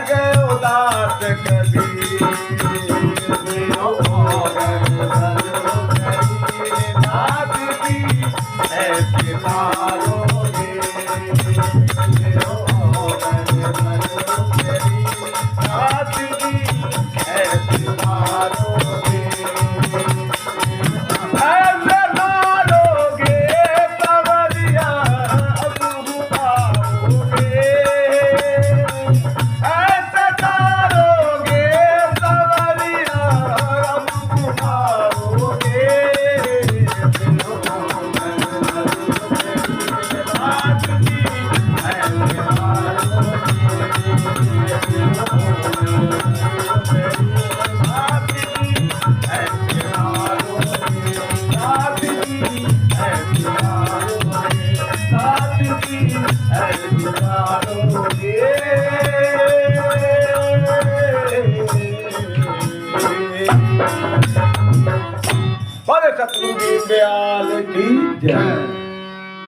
गयो दास कबीर दास की ऐसी मारोगे दास की ऐसी मारोगे ऐसे मारोगे सवरिया अब घुमाओगे ऐसे मारोगे सवरिया अब घुमाओगे बोले सतगुरु दयाल की जय।